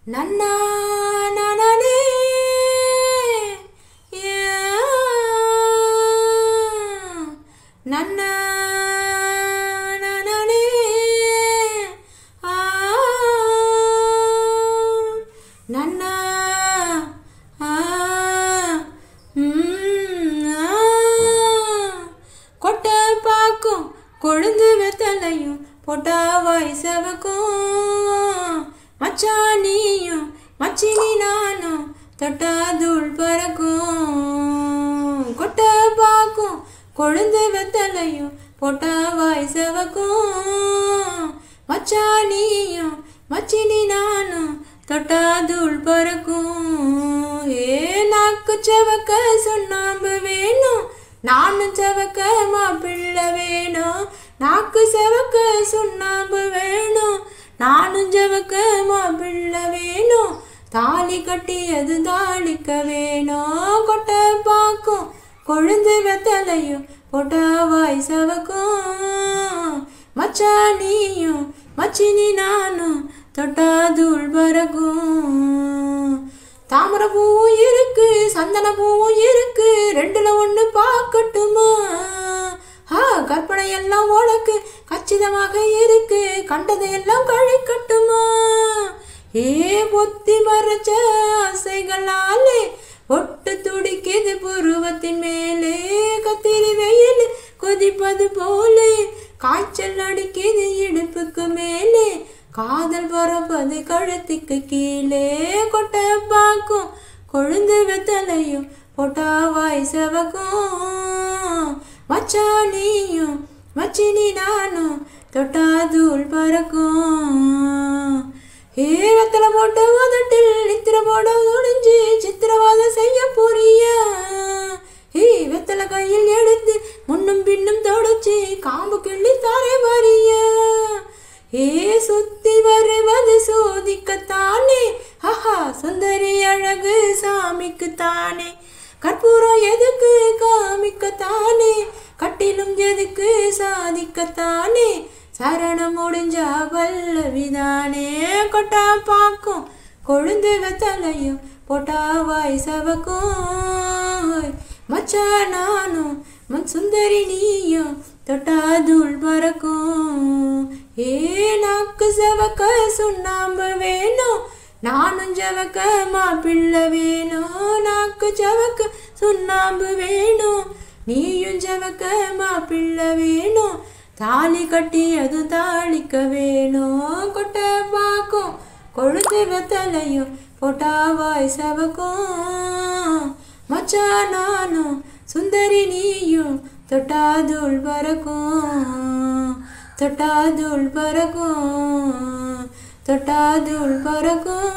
நன்னா நானே நன்னா நானே நன்னா கொட்ட பாக்கும் கொழுந்து வெத்தலையும் பொட்டாவாய் செவக்கும் மச்சானியும் மச்சினி நானும் தொட்டாதுள் பறக்கும் கொட்ட பாக்கும் கொழுந்து வெத்தலையும் பொட்டாவாய் செவக்கும் மச்சானியும் மச்சினி நானும் தொட்டாதுள் பறக்கும் ஏ நாக்கு செவக்க சுண்ணாம்பு வேணும் நானும் செவக்க மாப்பிள்ளை வேணும் நாக்கு செவக்க சுண்ணாம்பு வேணும் நானும் செவக்க மாப்பிள்ளை வேணும் தாலி கட்டியது தாளிக்க வேணும் கொட்ட பாக்கும் கொழுந்து வெத்தலையும் பொட்டாவாய் செவக்கும் மச்சானியும் மச்சினி நானும் தொட்டாதுள் பறக்கும் தாமரை பூவும் இருக்கு சந்தன பூவும் இருக்கு ரெண்டுல ஒண்ணு பார்க்கட்டுமா கற்பனை எல்லாம் உனக்கு கச்சிதமாக இருக்கு கண்டதையெல்லாம் கழிக்கட்டுமா ஏ பொத்தி மறைச்ச ஆசைகளாலே ஒட்டு துடிக்குது புருவத்தின் மேலே கத்திரி வெயில் கொதிப்பது போலே காய்ச்சல் அடிக்குது இடுப்புக்கு மேலே காதல் பரப்பது கழுத்துக்கு கீழே கொட்ட பாக்கும் கொழுந்து வெத்தலையும் பொட்டாவாய் செவக்கும் மச்சானியும் மச்சினி நானும் தொட்டாதுள் பறக்கும் ஏ வெத்தலை போட்டு உதட்டில் நித்திர போட ஒளிஞ்சு சித்திரவாதம் செய்ய புரியா வெத்தலை கையில் எடுத்து முன்னும் பின்னும் தொடச்சு காம்பு கிள்ளி தாரே வரியா சுத்தி வருவது சோதிக்கத்தானே சுந்தரி அழகு சாமிக்குத்தானே கற்பூரம் எதுக்கு காமிக்கத்தானே கட்டிலும் எதுக்கு சாதிக்கத்தானே சரணம் முடிஞ்சா பல்லவிதானே கொட்டா பாக்கும் கொழுந்து வெத்தலையும் பொட்டாவாய் செவக்கும் மச்சா நானும் மன் சுந்தரி நீயும் தொட்டாதுள் பறக்கும் ஏ நாக்கு செவக்க சுண்ணாம்பு வேணும் நானும் செவக்க மாப்பிள்ளை வேணும் நாக்கு செவக்க சுண்ணாம்பு வேணும் நீயும் செவக்க மாப்பிள்ளை வேணும் தாலி கட்டியது தாளிக்க வேணும் கொட்ட பாக்கும் கொழுந்து வெத்தலையும் பொட்டாவாய் செவக்கும் மச்சா நானும் சுந்தரி நீயும் தொட்டாதுள் பறக்கும் தொட்டாதுள் பறக்கும் தொட்டாதுள் பறக்கும்